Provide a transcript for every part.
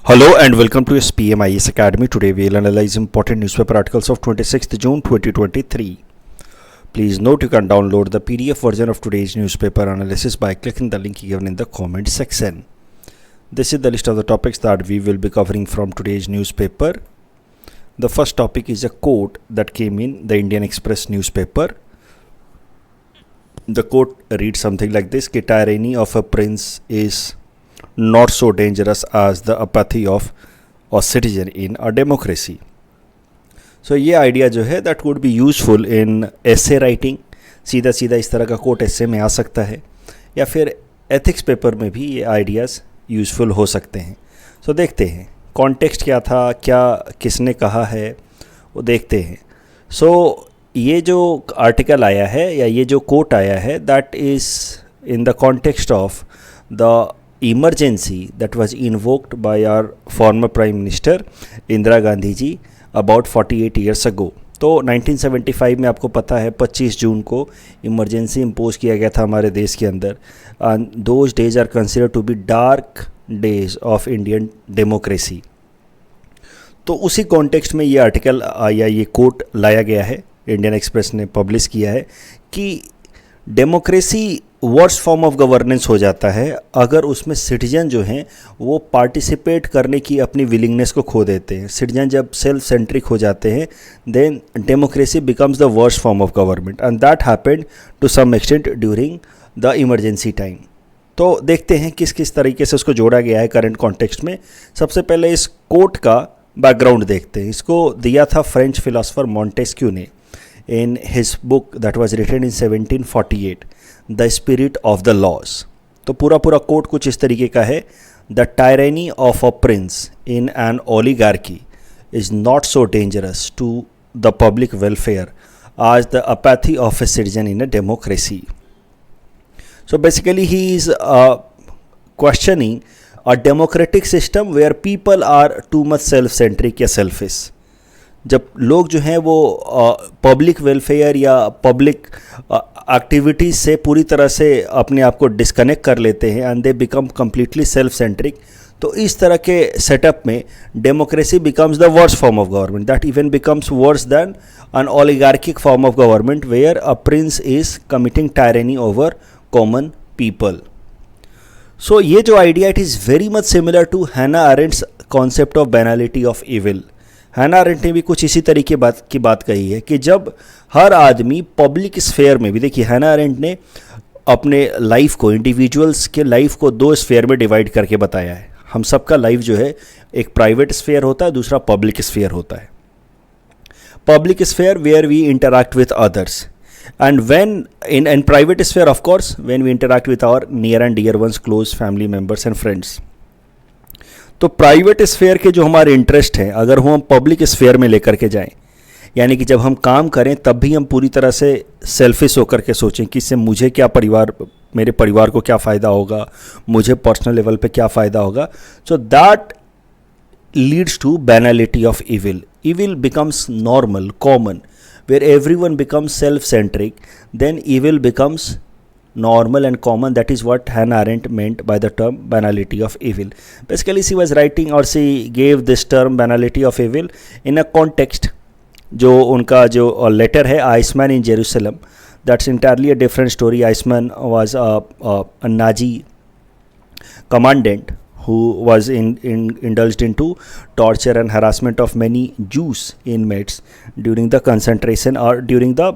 Hello and welcome to SPMIS Academy. Today we will analyze important newspaper articles of 26th June 2023. Please note you can download the PDF version of today's newspaper analysis by clicking the link given in the comment section. This is the list of the topics that we will be covering from today's newspaper. The first topic is a quote that came in the Indian Express newspaper. The quote reads something like this: कि tyranny of a prince is not so dangerous as the apathy of a citizen in a democracy. So ये idea जो है that would be useful in essay writing. सीधा सीधा इस तरह का coat essay में आ सकता है, या फिर ethics पेपर में भी ये आइडियाज़ यूज़फुल हो सकते हैं. सो देखते हैं कॉन्टेक्स्ट क्या था, क्या किसने कहा है, वो देखते हैं. सो ये जो आर्टिकल आया है या ये जो कोट आया है, that is in the context of the emergency that was invoked by our former Prime Minister Indira Gandhi ji about 48 years ago. तो 1975 में आपको पता है 25 जून को इमरजेंसी इम्पोज किया गया था हमारे देश के अंदर. Those days are considered to be dark days of Indian democracy. तो उसी कॉन्टेक्स्ट में ये आर्टिकल या ये कोट लाया गया है, इंडियन एक्सप्रेस ने पब्लिश किया है कि democracy worst form of governance हो जाता है अगर उसमें सिटीजन जो हैं वो पार्टिसिपेट करने की अपनी विलिंगनेस को खो देते हैं. सिटीजन जब सेल्फ सेंट्रिक हो जाते हैं, then democracy becomes the worst form of government, and that happened to some extent during the emergency time. तो देखते हैं किस किस तरीके से उसको जोड़ा गया है करंट कॉन्टेक्स्ट में. सबसे पहले इस कोट का बैकग्राउंड देखते हैं. इसको दिया था फ्रेंच फिलोसोफर मॉन्टेस्क्यू ने in his book that was written in 1748, The Spirit of the Laws. तो पूरा कोट कुछ इस तरीके का है: The tyranny of a prince in an oligarchy is not so dangerous to the public welfare as the apathy of a citizen in a democracy. So basically he is questioning a democratic system where people are too much self-centric या selfish. जब लोग जो हैं वो public welfare या public activities से पूरी तरह से अपने आप को डिस्कनेक्ट कर लेते हैं and they become completely self centric, तो इस तरह के सेटअप में democracy becomes the worst form of government, that even becomes worse than an oligarchic form of government where a prince is committing tyranny over common people. So ये जो idea, it is very much similar to Hannah Arendt's concept of banality of evil. Hannah Arendt ने भी कुछ इसी तरीके की बात कही है कि जब हर आदमी पब्लिक स्फेयर में भी, देखिए हैना अरेंट ने अपने लाइफ को, इंडिविजुअल्स के लाइफ को दो स्फेयर में डिवाइड करके बताया है. हम सबका लाइफ जो है एक प्राइवेट स्फेयर होता है, दूसरा पब्लिक स्फेयर होता है. Public sphere where we interact with others, and when in private sphere of course when we interact with our near and dear ones, close family members and friends. तो private sphere के जो हमारे interest हैं, अगर वो हम public sphere में लेकर के जाएं, यानी कि जब हम काम करें तब भी हम पूरी तरह से सेल्फिश होकर के सोचें कि इससे मुझे क्या, मेरे परिवार को क्या फ़ायदा होगा, मुझे पर्सनल लेवल पे क्या फ़ायदा होगा. So that leads to banality of evil. Evil becomes normal, common, where everyone becomes self centric, then evil becomes normal and common. That is what Hannah Arendt meant by the term banality of evil. Basically she was writing, or she gave this term banality of evil in a context, जो उनका जो letter है Eichmann in Jerusalem, that's entirely a different story. Eichmann was a Nazi commandant who was indulged into torture and harassment of many Jews inmates during the concentration or during the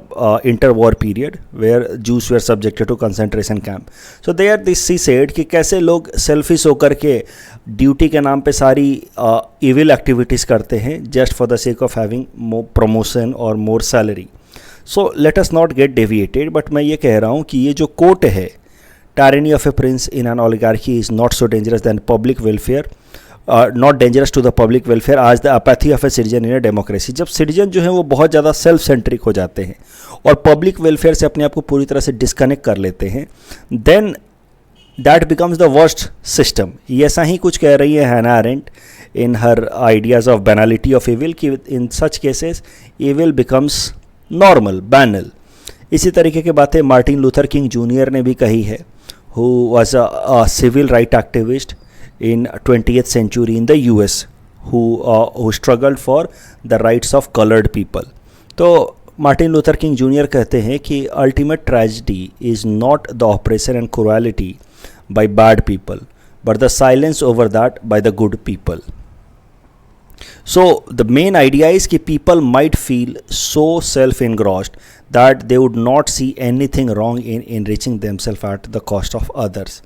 interwar period where Jews were subjected to concentration camp. So there this she said कि कैसे लोग selfish होकर के duty के नाम पे सारी evil activities करते हैं just for the sake of having more promotion or more salary. So let us not get deviated, but मैं ये कह रहा हूँ कि ये जो कोट है, tyranny of a prince in an oligarchy is not so dangerous than public welfare, not dangerous to the public welfare as the apathy of a citizen in a democracy. जब सिटीजन जो है वो बहुत ज़्यादा self centric हो जाते हैं और पब्लिक वेलफेयर से अपने आप को पूरी तरह से डिस्कनेक्ट कर लेते हैं, then that becomes the worst system. ये ऐसा ही कुछ कह रही है Hannah Arendt in her ideas of banality of evil, कि in such cases evil becomes normal, banal. इसी तरीके की बातें मार्टिन लूथर किंग जूनियर ने भी कही है, who was a civil right activist in 20th century in the US who struggled for the rights of colored people. तो Martin Luther king junior कहते हैं कि ultimate tragedy is not the operation and cruelty by bad people, but the silence over that by the good people. So the main idea is that people might feel so self-engrossed that they would not see anything wrong in enriching themselves at the cost of others.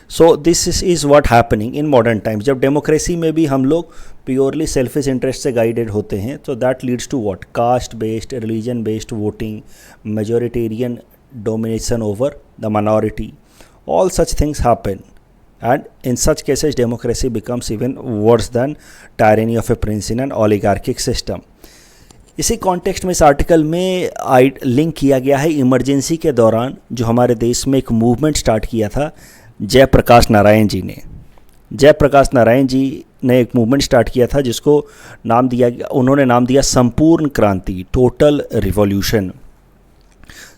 So this is what happening in modern times. जब democracy में भी हम लोग purely selfish interest से guided होते हैं, तो that leads to what, caste based, religion based voting, majoritarian domination over the minority. All such things happen, and in such cases democracy becomes even worse than tyranny of a prince in an oligarchic system. इसी context में इस article में link किया गया है emergency के दौरान जो हमारे देश में एक मूवमेंट स्टार्ट किया था जयप्रकाश नारायण जी ने. जयप्रकाश नारायण जी ने एक मूवमेंट स्टार्ट किया था जिसको उन्होंने नाम दिया संपूर्ण क्रांति, टोटल रिवॉल्यूशन.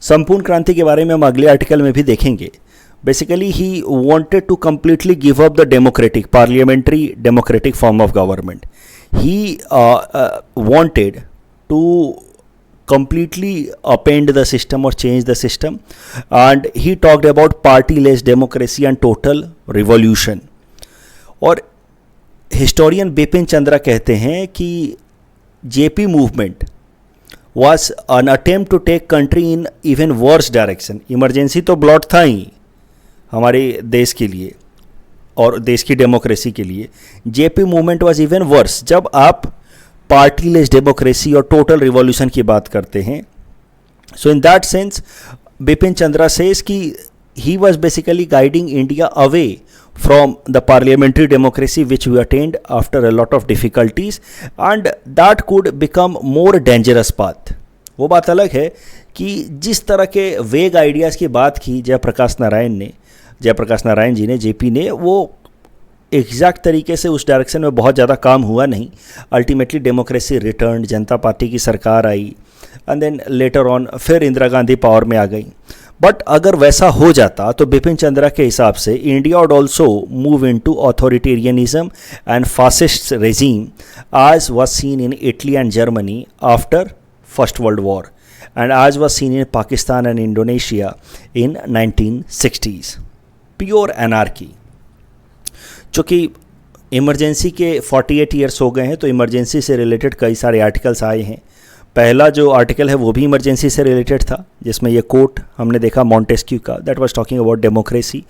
संपूर्ण क्रांति के बारे में हम अगले आर्टिकल में भी देखेंगे. Basically, he wanted to completely give up the parliamentary democratic form of government. He wanted to completely upend the system or change the system, and he talked about party-less democracy and total revolution. और historian Bipin Chandra कहते हैं कि JP movement was an attempt to take country in even worse direction. Emergency तो blot था ही हमारे देश के लिए और देश की डेमोक्रेसी के लिए. JP movement was even worse. जब आप पार्टीलेस डेमोक्रेसी और टोटल रिवॉल्यूशन की बात करते हैं, so in that sense Bipin Chandra says कि he was basically guiding India away from the parliamentary democracy which we attained after a lot of difficulties, and that could become more dangerous path. वो बात अलग है कि जिस तरह के वेग आइडियाज़ की बात की जयप्रकाश नारायण जी ने, जेपी ने, वो एग्जैक्ट तरीके से उस डायरेक्शन में बहुत ज़्यादा काम हुआ नहीं. अल्टीमेटली डेमोक्रेसी रिटर्न, जनता पार्टी की सरकार आई, एंड देन लेटर ऑन फिर इंदिरा गांधी पावर में आ गई. बट अगर वैसा हो जाता तो बिपिन चंद्रा के हिसाब से India would also move into authoritarianism and fascist regime as was seen in Italy and Germany after first world war, and as was seen in Pakistan and Indonesia in 1960s. Pure anarchy. चूँकि emergency के 48 years हो गए हैं तो emergency से related कई सारे articles आए हैं. पहला जो आर्टिकल है वो भी इमरजेंसी से रिलेटेड था, जिसमें ये कोट हमने देखा मॉन्टेस्क्यू का, that was talking about democracy.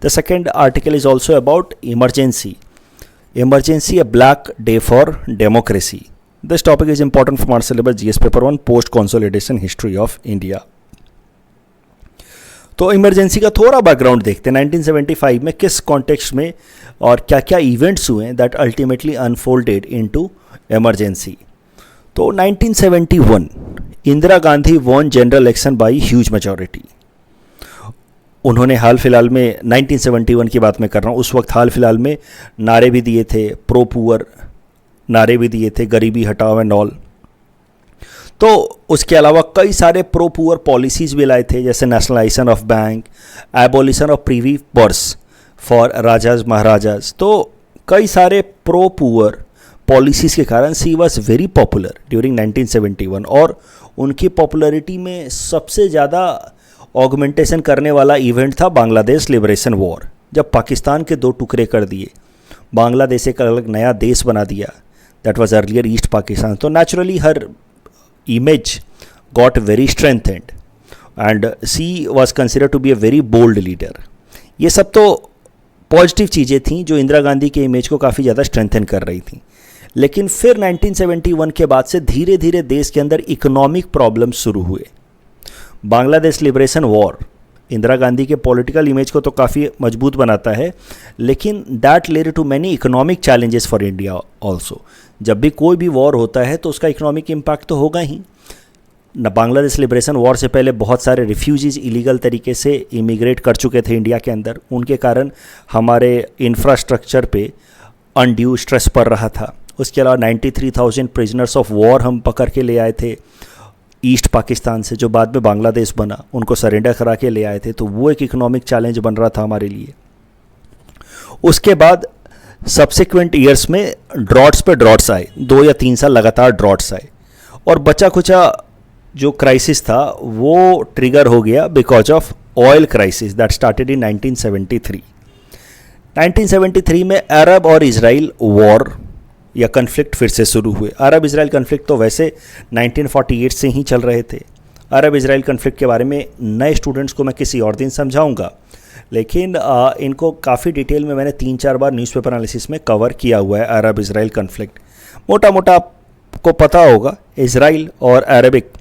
The second article is also about emergency a black day for democracy. This topic is important for our syllabus GS paper 1 post consolidation history of India. तो emergency का थोड़ा background देखते हैं. 1975 में किस context में और क्या क्या इवेंट्स हुए that ultimately unfolded into emergency. तो 1971 Indira Gandhi won general election by huge majority. उन्होंने हाल फिलहाल में 1971 की बात मैं कर रहा हूँ, उस वक्त हाल फिलहाल में नारे भी दिए थे, प्रो पुअर नारे भी दिए थे, गरीबी हटाओ एंड ऑल. तो उसके अलावा कई सारे प्रो पुअर पॉलिसीज़ भी लाए थे, जैसे nationalisation of bank, abolition of privy purse for rajas maharajas. तो कई सारे प्रो पुअर पॉलिसीज़ के कारण she was very popular during 1971. और उनकी पॉपुलरिटी में सबसे ज़्यादा ऑगमेंटेशन करने वाला इवेंट था बांग्लादेश लिबरेशन वॉर. जब पाकिस्तान के 2 टुकड़े कर दिए, बांग्लादेश एक अलग नया देश बना दिया, that was earlier East Pakistan. तो naturally her image got very strengthened and she was considered to be a very bold leader. ये सब तो पॉजिटिव चीज़ें थीं जो इंदिरा गांधी के इमेज को काफ़ी ज़्यादा स्ट्रेंथन कर रही थी. लेकिन फिर 1971 के बाद से धीरे धीरे देश के अंदर इकोनॉमिक प्रॉब्लम्स शुरू हुए. बांग्लादेश लिबरेशन वॉर इंदिरा गांधी के पॉलिटिकल इमेज को तो काफ़ी मजबूत बनाता है, लेकिन that led to many economic challenges for India also. जब भी कोई भी वॉर होता है तो उसका इकोनॉमिक इम्पैक्ट तो होगा ही. न बांग्लादेश लिबरेशन वॉर से पहले बहुत सारे रिफ्यूजीज़ इलीगल तरीके से इमिग्रेट कर चुके थे इंडिया के अंदर. उनके कारण हमारे इंफ्रास्ट्रक्चर पे अनड्यू स्ट्रेस पड़ रहा था. उसके अलावा 93,000 प्रिजनर्स ऑफ वॉर हम पकड़ के ले आए थे ईस्ट पाकिस्तान से, जो बाद में बांग्लादेश बना, उनको सरेंडर करा के ले आए थे. तो वो एक इकोनॉमिक चैलेंज बन रहा था हमारे लिए. उसके बाद सब्सिक्वेंट ईयर्स में ड्रॉट्स पे ड्रॉट्स आए, 2 या 3 साल लगातार ड्रॉट्स आए, और बचा कुचा जो क्राइसिस था वो ट्रिगर हो गया because of oil crisis that started in 1973। 1973 में अरब और इजराइल वॉर या कन्फ्लिक्ट फिर से शुरू हुए। अरब इजराइल कन्फ्लिक्ट तो वैसे 1948 से ही चल रहे थे। अरब इजराइल कन्फ्लिक्ट के बारे में नए स्टूडेंट्स को मैं किसी और दिन समझाऊंगा, लेकिन इनको काफ़ी डिटेल में मैंने 3-4 बार न्यूज़पेपर एनालिसिस में कवर किया हुआ है अरब इजराइल कन्फ्लिक्ट। मोटा मोटा आपको पता होगा, इजराइल और अरबिक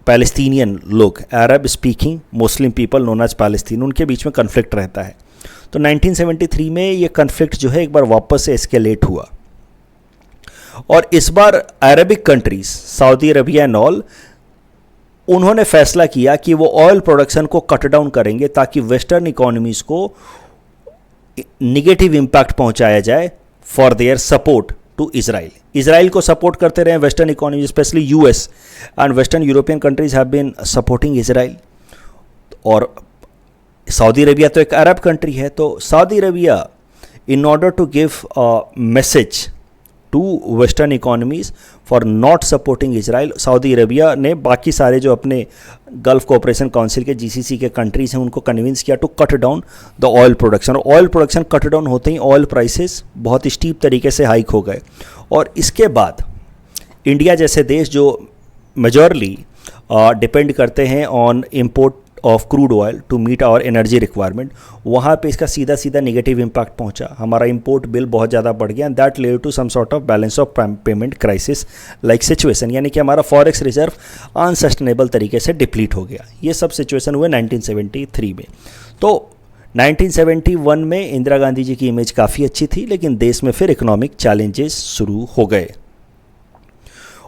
पैलेस्टीनियन लोग, Arab speaking Muslim people known as Palestine, उनके बीच में कन्फ्लिक्ट रहता है। तो 1973 में ये कन्फ्लिक्ट जो है एक बार वापस से एस्केलेट हुआ, और इस बार Arabic countries Saudi Arabia and all, उन्होंने फैसला किया कि वो ऑयल प्रोडक्शन को कट डाउन करेंगे ताकि वेस्टर्न इकोनॉमीज को निगेटिव इंपैक्ट पहुंचाया जाए for their support to Israel. Israel को सपोर्ट करते रहे western economy, specially US and western European countries have been supporting Israel. और सऊदी अरबिया तो एक अरब कंट्री है, तो Saudi Arabia in order to give message to western economies for not supporting Israel, Saudi Arabia ने बाकी सारे जो अपने गल्फ कोऑपरेशन काउंसिल के जीसीसी के कंट्रीज हैं उनको कन्विंस किया to cut down the oil production. और ऑयल प्रोडक्शन कट डाउन होते ही ऑयल प्राइसेस बहुत स्टीप तरीके से हाइक हो गए। और इसके बाद इंडिया जैसे देश जो मेजॉरली डिपेंड करते हैं on import of crude oil to meet our energy requirement, वहाँ पे इसका सीधा सीधा निगेटिव इम्पैक्ट पहुँचा। हमारा इंपोर्ट बिल बहुत ज़्यादा बढ़ गया, and that led to some sort of balance of payment crisis like situation, यानी कि हमारा फॉरेक्स रिजर्व अनसस्टेनेबल तरीके से डिप्लीट हो गया। ये सब सिचुएशन हुए 1973 में। तो 1971 में इंदिरा गांधी जी की इमेज काफ़ी अच्छी थी, लेकिन देश में फिर इकोनॉमिक चैलेंजेस शुरू हो गए,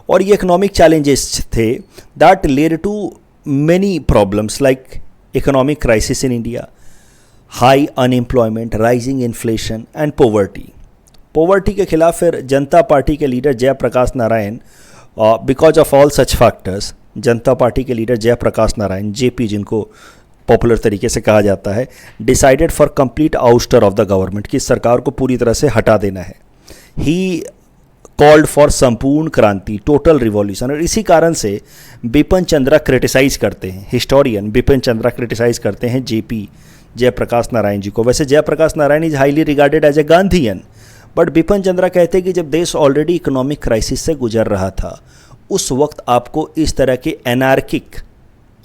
और ये इकोनॉमिक चैलेंजेस थे that led to many problems like economic crisis in India, high unemployment, rising inflation and poverty. Poverty के खिलाफ फिर जनता पार्टी के leader Jayaprakash Narayan, because of all such factors, Janata Party के लीडर जयप्रकाश नारायण, जेपी जिनको पॉपुलर तरीके से कहा जाता है, decided for complete ouster of the government, कि सरकार को पूरी तरह से हटा देना है। ही कॉल्ड फॉर संपूर्ण क्रांति, टोटल रिवॉल्यूशन। और इसी कारण से बिपिन चंद्रा क्रिटिसाइज करते हैं, हिस्टोरियन बिपिन चंद्रा क्रिटिसाइज करते हैं जेपी जयप्रकाश नारायण जी को। वैसे Jayaprakash Narayan is highly regarded as a Gandhian, but Bipin Chandra कहते हैं कि जब देश ऑलरेडी इकोनॉमिक क्राइसिस से गुजर रहा था, उस वक्त आपको इस तरह के एनार्किक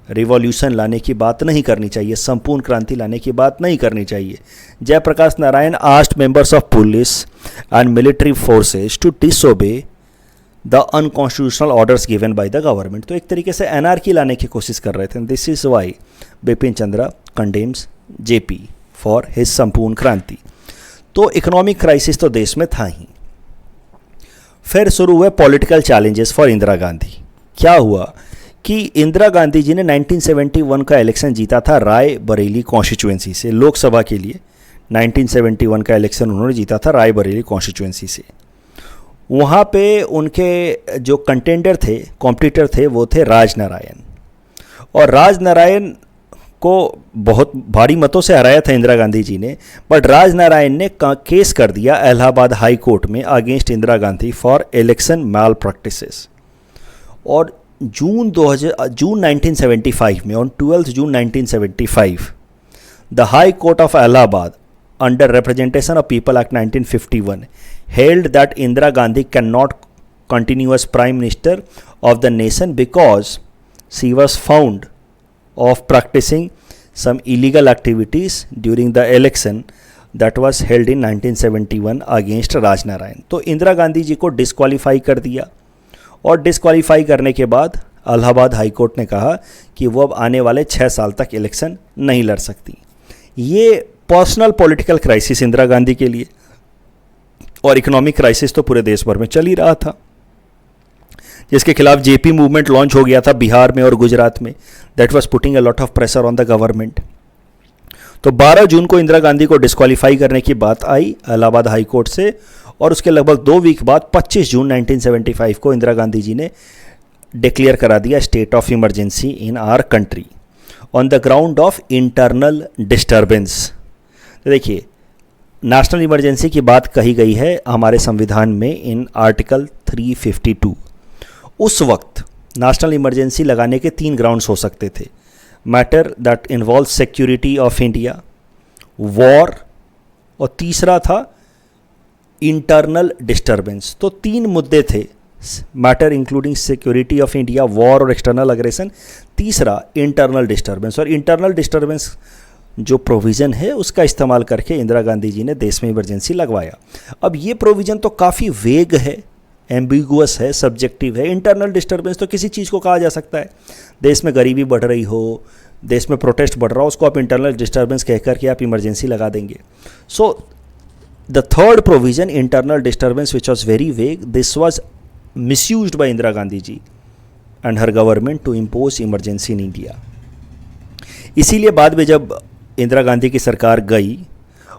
रिवॉल्यूशन लाने की बात नहीं करनी चाहिए, संपूर्ण क्रांति लाने की बात नहीं करनी चाहिए। Jayaprakash Narayan asked members of police and military forces to disobey the unconstitutional orders given by the government. तो एक तरीके से एनार्की लाने की कोशिश कर रहे थे। This is why Bipin Chandra condemns JP for his Sampoorna Kranti. तो इकोनॉमिक क्राइसिस तो देश में था ही। फिर शुरू हुए political challenges for Indira Gandhi. क्या हुआ कि इंदिरा गांधी जी ने 1971 का इलेक्शन जीता था राय बरेली कॉन्स्टिट्यूएंसी से, लोकसभा के लिए 1971 का इलेक्शन उन्होंने जीता था राय बरेली कॉन्स्टिट्यूएंसी से। वहाँ पे उनके जो कंटेंडर थे, कॉम्पिटिटर थे, वो थे राजनारायण, और राजनारायण को बहुत भारी मतों से हराया था इंदिरा गांधी जी ने, बट राजनारायण ने केस कर दिया इलाहाबाद हाई कोर्ट में against Indira Gandhi for election malpractices. और जून 1975 में, on 12 June 1975, the High Court of Allahabad under representation of people act 1951 held that Indira Gandhi cannot continue as Prime Minister of the nation because she was found of practicing some illegal activities during the election that was held in 1971 against Rajnarayan. तो इंदिरा गांधी जी को disqualify कर दिया, और disqualify करने के बाद Allahabad High court ने कहा कि वो अब आने वाले 6 साल तक इलेक्शन नहीं लड़ सकती। ये personal political crisis Indira Gandhi के लिए, और इकोनॉमिक क्राइसिस तो पूरे देश भर में चल ही रहा था, जिसके खिलाफ जेपी मूवमेंट लॉन्च हो गया था बिहार में और गुजरात में। That was putting a lot of pressure on the government. तो 12 जून को इंदिरा गांधी को डिस्क्वालीफाई करने की बात आई इलाहाबाद हाई कोर्ट से, और उसके लगभग 2 वीक बाद 25 जून 1975 को इंदिरा गांधी जी ने डिक्लेयर करा दिया state of emergency in our country on the ground of internal disturbance. तो देखिए, नेशनल इमरजेंसी की बात कही गई है हमारे संविधान में इन आर्टिकल 352। उस वक्त नेशनल इमरजेंसी लगाने के 3 ग्राउंड्स हो सकते थे: matter that involve security of India, war, और तीसरा था इंटरनल डिस्टर्बेंस। तो 3 मुद्दे थे, matter including security of India, war और एक्सटर्नल अग्रेशन, तीसरा इंटरनल डिस्टर्बेंस। और इंटरनल डिस्टर्बेंस जो प्रोविज़न है उसका इस्तेमाल करके इंदिरा गांधी जी ने देश में इमरजेंसी लगवाया। अब ये प्रोविज़न तो काफ़ी वेग है, एम्बिगुअस है, सब्जेक्टिव है। इंटरनल डिस्टर्बेंस तो किसी चीज़ को कहा जा सकता है, देश में गरीबी बढ़ रही हो, देश में प्रोटेस्ट बढ़ रहा हो, उसको आप इंटरनल डिस्टर्बेंस कह करके आप इमरजेंसी लगा देंगे। So the third provision, internal disturbance, which was very vague, this was misused by Indira Gandhi ji and her government to impose emergency in India. इसीलिए बाद में जब इंदिरा गांधी की सरकार गई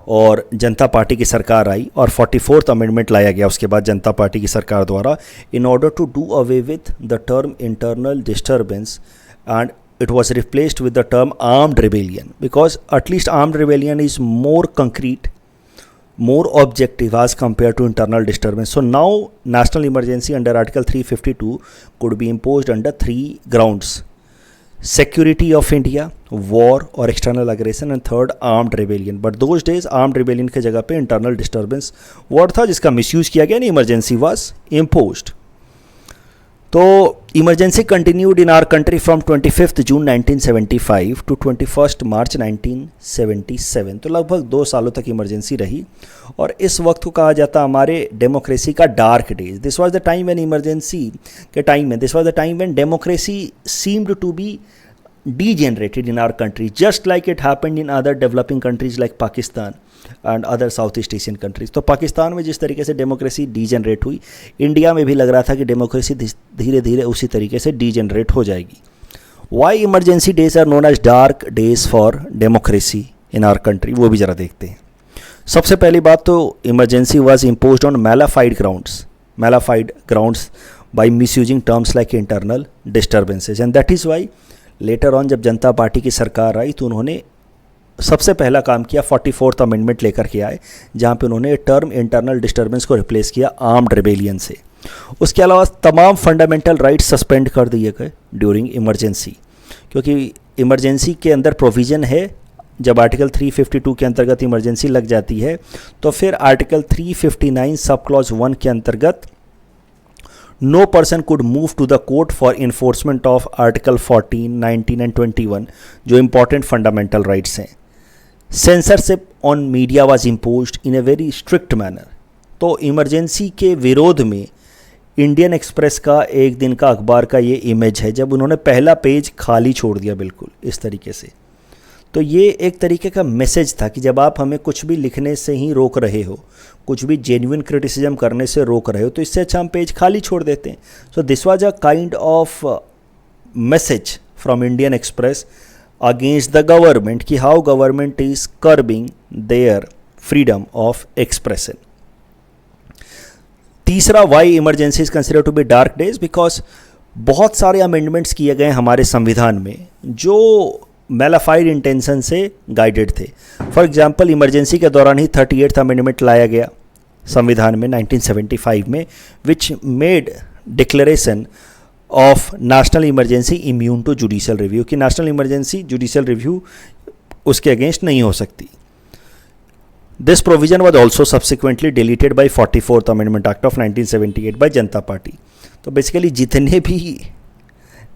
और जनता पार्टी की सरकार आई और 44th अमेंडमेंट लाया गया उसके बाद जनता पार्टी की सरकार द्वारा, in order to do away with the term internal disturbance, and it was replaced with the term armed rebellion, because at least armed rebellion is more concrete, more objective as compared to internal disturbance. So now national emergency under article 352 could be imposed under 3 grounds: security of India, war or external aggression, and third armed rebellion. But those days armed rebellion के जगह पे internal disturbance word था जिसका misuse किया गया, नहीं, emergency was imposed. तो emergency continued in our country from 25 June 1975 to 21 March 1977। तो लगभग 2 सालों तक इमरजेंसी रही और इस वक्त को कहा जाता हमारे डेमोक्रेसी का dark days. This was the time when emergency के टाइम में, this was the time when democracy seemed to be degenerated in our country, just like it happened in other developing countries like Pakistan and other Southeast Asian countries. तो पाकिस्तान में जिस तरीके से democracy degenerate हुई, India में भी लग रहा था कि डेमोक्रेसी धीरे धीरे उसी तरीके से डीजेनरेट हो जाएगी। Why emergency days are known as dark days for democracy in our country, वो भी ज़रा देखते हैं। सबसे पहली बात तो emergency was imposed on mala fide grounds by misusing terms like internal disturbances, and that is why later on जब जनता पार्टी की सरकार आई तो उन्होंने सबसे पहला काम किया 44th अमेंडमेंट लेकर के आए, जहाँ पे उन्होंने टर्म इंटरनल डिस्टर्बेंस को रिप्लेस किया आर्म्ड रिबेलियन से। उसके अलावा तमाम फंडामेंटल राइट्स सस्पेंड कर दिए गए ड्यूरिंग इमरजेंसी, क्योंकि इमरजेंसी के अंदर प्रोविज़न है, जब आर्टिकल 352 के अंतर्गत इमरजेंसी लग जाती है तो फिर आर्टिकल 359 सब क्लॉज 1 के अंतर्गत no person could move to the court for enforcement of article 14, 19 and 21 जो important fundamental rights हैं। censorship on media was imposed in a very strict manner। तो इमरजेंसी के विरोध में इंडियन एक्सप्रेस का एक दिन का अखबार का ये इमेज है, जब उन्होंने पहला पेज खाली छोड़ दिया बिल्कुल इस तरीके से। तो ये एक तरीके का मैसेज था कि जब आप हमें कुछ भी लिखने से ही रोक रहे हो, कुछ भी जेन्युइन क्रिटिसिज्म करने से रोक रहे हो, तो इससे अच्छा हम पेज खाली छोड़ देते हैं। So this was a kind of message from Indian Express against the government कि how government is curbing their freedom of expression. तीसरा, why emergency is considered to be dark days, because बहुत सारे amendments किए गए हमारे संविधान में जो मैलाफाइड इंटेंशन से गाइडेड थे। फॉर एग्जाम्पल, इमरजेंसी के दौरान ही 38th अमेंडमेंट लाया गया संविधान में 1975 में, which made declaration of national emergency immune to judicial review, कि नेशनल इमरजेंसी जुडिशियल रिव्यू उसके अगेंस्ट नहीं हो सकती। This provision was also subsequently deleted by 44th amendment act of 1978 by Janata party. तो बेसिकली जितने भी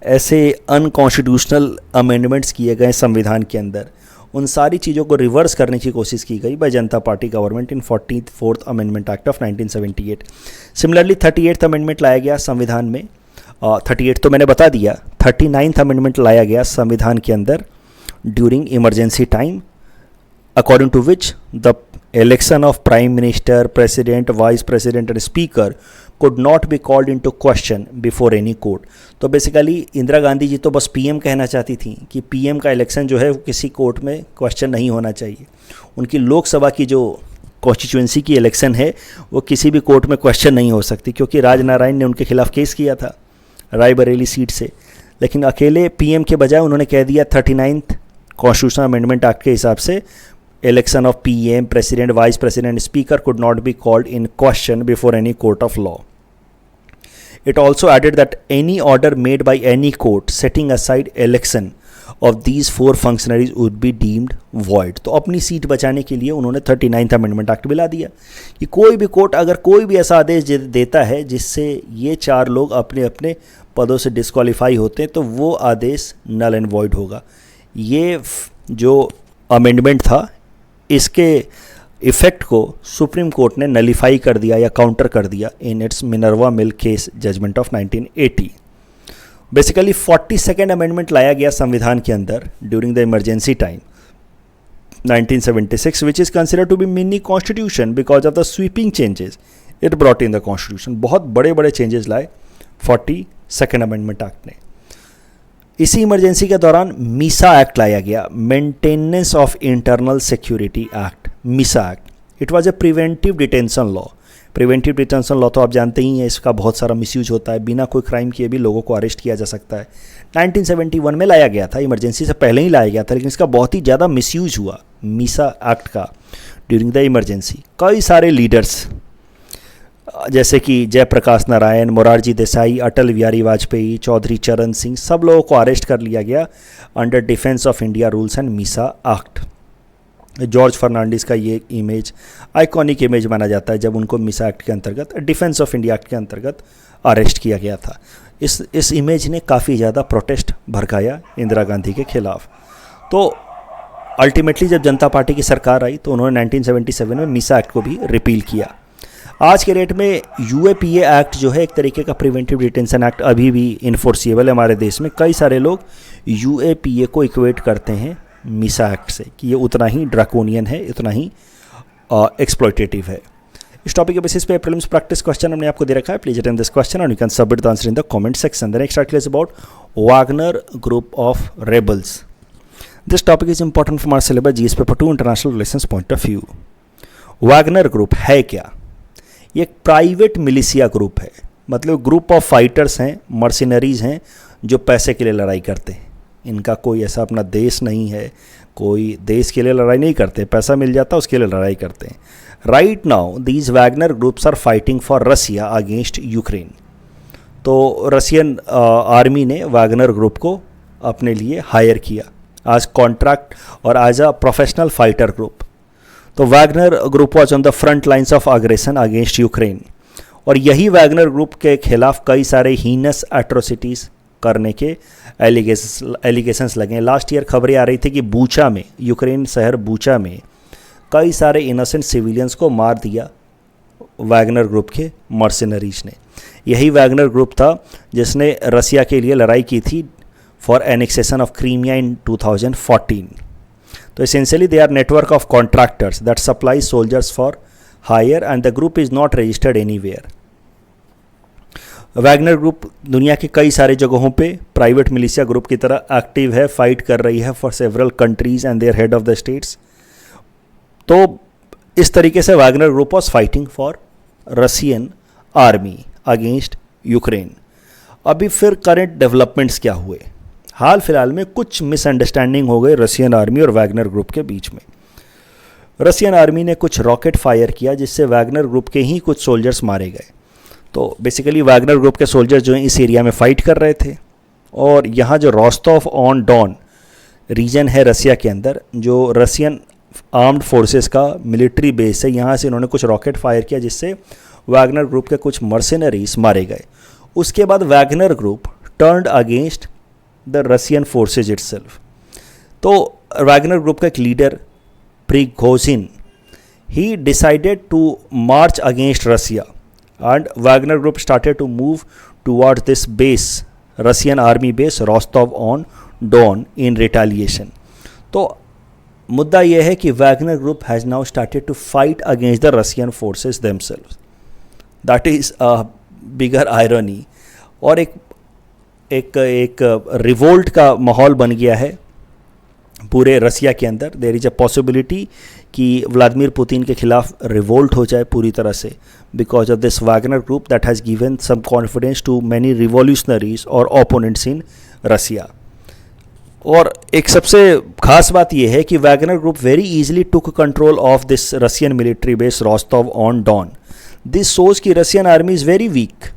ऐसे अनकॉन्स्टिट्यूशनल अमेंडमेंट्स किए गए संविधान के अंदर, उन सारी चीज़ों को रिवर्स करने की कोशिश की गई bye Janata party government in 44th amendment act of 1978। Similarly 38th amendment लाया गया संविधान में, 38 तो मैंने बता दिया, 39th अमेंडमेंट लाया गया संविधान के अंदर during emergency time, according to which the election of prime minister, president, vice president and speaker could not be called into question before any court। तो बेसिकली इंदिरा गांधी जी तो बस पीएम कहना चाहती थी कि पीएम का इलेक्शन जो है वो किसी कोर्ट में क्वेश्चन नहीं होना चाहिए। उनकी लोकसभा की जो कॉन्स्टिट्यूएंसी की इलेक्शन है वो किसी भी कोर्ट में क्वेश्चन नहीं हो सकती, क्योंकि राजनारायण ने उनके खिलाफ केस किया था रायबरेली सीट से, लेकिन अकेले पीएम के बजाय उन्होंने कह दिया 39th कॉन्स्टिट्यूशनल अमेंडमेंट एक्ट के हिसाब से election of PM, president, vice president, speaker could not be called in question before any court of law. It also added that any order made by any court setting aside election of these four functionaries would be deemed void. तो अपनी seat बचाने के लिए उन्होंने 39th amendment act मिला दिया कि कोई भी कोर्ट अगर कोई भी ऐसा आदेश देता है जिससे ये चार लोग अपने अपने पदों से डिस्क्वालीफाई होते हैं तो वो आदेश नल एंड वॉइड होगा. ये जो अमेंडमेंट था इसके इफ़ेक्ट को सुप्रीम कोर्ट ने नलीफाई कर दिया या काउंटर कर दिया in its Minerva mill case judgment of 1980. Basically 42nd amendment लाया गया संविधान के अंदर during the emergency time 1976 which is considered to be mini constitution because of the sweeping changes it brought in the constitution. बहुत बड़े बड़े changes लाए 42nd amendment act ने. इसी इमरजेंसी के दौरान मीसा एक्ट लाया गया, maintenance of internal security act, Misa act. It was a preventive detention law. Preventive detention law तो आप जानते ही हैं, इसका बहुत सारा मिसयूज होता है, बिना कोई क्राइम किए भी लोगों को अरेस्ट किया जा सकता है. 1971 में लाया गया था, इमरजेंसी से पहले ही लाया गया था, लेकिन इसका बहुत ही ज़्यादा मिसयूज हुआ मीसा एक्ट का ड्यूरिंग द इमरजेंसी. कई सारे लीडर्स जैसे कि जयप्रकाश नारायण, मोरारजी देसाई, अटल बिहारी वाजपेयी, चौधरी चरण सिंह, सब लोगों को अरेस्ट कर लिया गया under defence of India rules and MISA act. George Fernandes का ये इमेज आइकॉनिक इमेज माना जाता है जब उनको मीसा एक्ट के अंतर्गत, डिफेंस ऑफ इंडिया एक्ट के अंतर्गत अरेस्ट किया गया था. इस इमेज ने काफ़ी ज़्यादा प्रोटेस्ट भड़काया इंदिरा गांधी के खिलाफ. तो अल्टीमेटली जब जनता पार्टी की सरकार आई तो उन्होंने 1977 में मीसा एक्ट को भी रिपील किया. आज के डेट में यूएपीए एक्ट जो है एक तरीके का प्रिवेंटिव डिटेंशन एक्ट अभी भी इन्फोर्सिएबल है हमारे देश में. कई सारे लोग यूएपीए को इक्वेट करते हैं मीसा एक्ट से कि ये उतना ही ड्रैकोनियन है, उतना ही एक्सप्लॉयटेटिव है. इस टॉपिक के बेसिस पे प्रीलिम्स प्रैक्टिस क्वेश्चन हमने आपको दे रखा है. Please attend this question and you can submit the answer in the comment section. The next article is about Wagner group of rebels. This topic is important for our syllabus GS paper 2 international relations point of view. Wagner group है क्या? ये एक private militia group है, मतलब group of fighters हैं, mercenaries हैं जो पैसे के लिए लड़ाई करते हैं. इनका कोई ऐसा अपना देश नहीं है, कोई देश के लिए लड़ाई नहीं करते, पैसा मिल जाता है उसके लिए लड़ाई करते हैं. Right now these Wagner groups are fighting for Russia against Ukraine. तो रशियन आर्मी ने वैगनर ग्रुप को अपने लिए हायर किया आज कॉन्ट्रैक्ट और as a professional fighter group. तो Wagner group was on the front lines of aggression against Ukraine. और यही वैगनर ग्रुप के खिलाफ कई सारे हीनस एट्रोसिटीज़ करने के एलिगेशंस लगे. लास्ट ईयर खबरें आ रही थी कि बूचा में, यूक्रेन शहर बूचा में कई सारे इनोसेंट सिविलियंस को मार दिया वैगनर ग्रुप के मर्सिनरीज ने. यही वैगनर ग्रुप था जिसने रसिया के लिए लड़ाई की थी for annexation of Crimea in 2014. तो essentially they are network of contractors that supply soldiers for hire and the group is not registered anywhere. Wagner group दुनिया के कई सारे जगहों पे प्राइवेट मिलिशिया ग्रुप की तरह एक्टिव है, फाइट कर रही है for several countries and their head of the states. तो इस तरीके से Wagner group was fighting for Russian army against Ukraine. अभी फिर करंट डेवलपमेंट्स क्या हुए? हाल फिलहाल में कुछ मिसअंडरस्टैंडिंग हो गई रशियन आर्मी और वैगनर ग्रुप के बीच में. रशियन आर्मी ने कुछ रॉकेट फायर किया जिससे वैगनर ग्रुप के ही कुछ सोल्जर्स मारे गए. तो बेसिकली वैगनर ग्रुप के सोल्जर्स जो हैं इस एरिया में फ़ाइट कर रहे थे. और यहाँ जो रोस्टोव ऑन डॉन रीजन है रसिया के अंदर, जो रशियन आर्म्ड फोर्सेस का मिलिट्री बेस है, यहाँ से इन्होंने कुछ रॉकेट फायर किया जिससे वैगनर ग्रुप के कुछ मर्सिनरीज मारे गए. उसके बाद Wagner group turned against the Russian forces itself. तो वैगनर ग्रुप का एक leader Prigozhin, he decided to march against Russia and Wagner group started to move towards this base, Russian army base Rostov on Don in retaliation. तो मुद्दा यह है कि Wagner group has now started to fight against the Russian forces themselves. That is a bigger irony. और एक revolt का माहौल बन गया है पूरे रसिया के अंदर. देयर इज़ अ पॉसिबिलिटी कि व्लादिमीर पुतिन के खिलाफ रिवोल्ट हो जाए पूरी तरह से because of this Wagner group that has given some confidence to many revolutionaries और ओपोनेंट्स इन रसिया. और एक सबसे खास बात यह है कि Wagner group very easily took control of this Russian military base Rostov on Don. This shows कि Russian army is very weak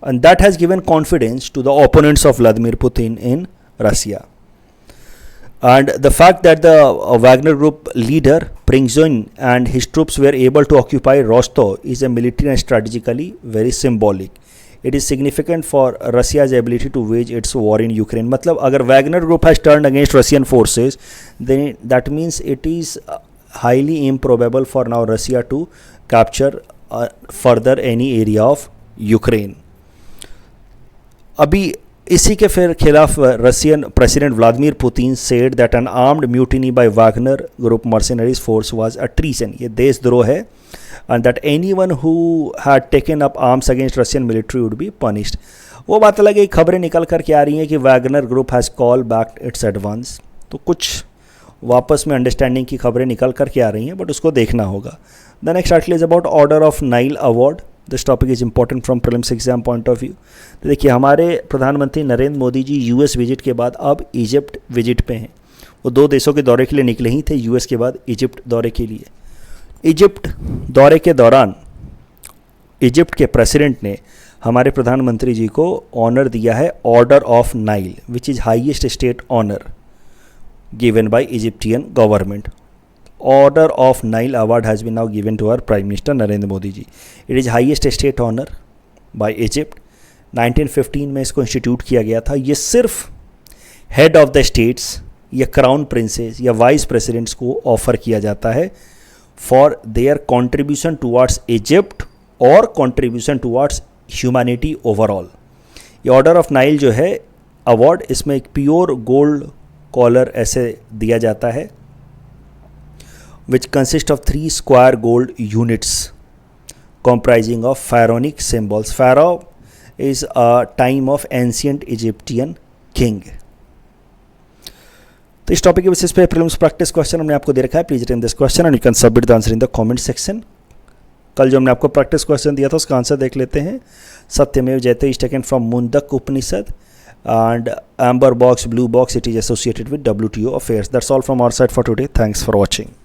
and that has given confidence to the opponents of Vladimir Putin in Russia. And the fact that the Wagner Group leader Prigozhin and his troops were able to occupy Rostov is a military and strategically very symbolic. It is significant for Russia's ability to wage its war in Ukraine. मतलब अगर Wagner Group has turned against Russian forces, then that means it is highly improbable for now Russia to capture further any area of Ukraine. अभी इसी के फिर खिलाफ Russian president Vladimir Putin said that an armed mutiny by Wagner group mercenaries force was a treason. ये देशद्रोह है and that anyone who had taken up arms against Russian military would be punished. वो बात अलग है, खबरें निकल कर के आ रही हैं कि Wagner group has call back it's advance. तो कुछ वापस में अंडरस्टैंडिंग की खबरें निकल कर के आ रही हैं, बट उसको देखना होगा. The next article is about order of Nile award. This topic is important from prelims exam point of view. तो देखिए, हमारे प्रधानमंत्री नरेंद्र मोदी जी यूएस विजिट के बाद अब इजिप्ट विजिट पे हैं. वो 2 देशों के दौरे के लिए निकले ही थे, यूएस के बाद इजिप्ट दौरे के लिए. इजिप्ट दौरे के दौरान इजिप्ट के प्रेसिडेंट ने हमारे प्रधानमंत्री जी को ऑनर दिया है order of Nile, which is highest state honour given by Egyptian government. Order of Nile award has been now given to our Prime Minister Narendra Modi ji. It is highest state honor by Egypt. 1915 में इसको institute किया गया था. ये सिर्फ head of the states या crown princess या vice presidents को ऑफर किया जाता है for their contribution towards Egypt और कॉन्ट्रीब्यूशन टुवार्ड्स ह्यूमैनिटी ओवरऑल. ये ऑर्डर ऑफ नाइल जो है अवार्ड, इसमें एक प्योर गोल्ड कॉलर ऐसे दिया जाता है which consist of 3 square gold units comprising of pharaonic symbols. Pharaoh is a time of ancient Egyptian king. तो इस टॉपिक के बेसिस पे प्रीलिम्स प्रैक्टिस क्वेश्चन हमने आपको दे रखा है. Please attempt this question and you can submit the answer in the comment section. कल जो हमने आपको प्रैक्टिस क्वेश्चन दिया था उसका आंसर देख लेते हैं. सत्यमेव जयते is taken from Mundaka Upanishad and amber box, blue box, it is associated with WTO affairs. That's all from our side for today. Thanks for watching.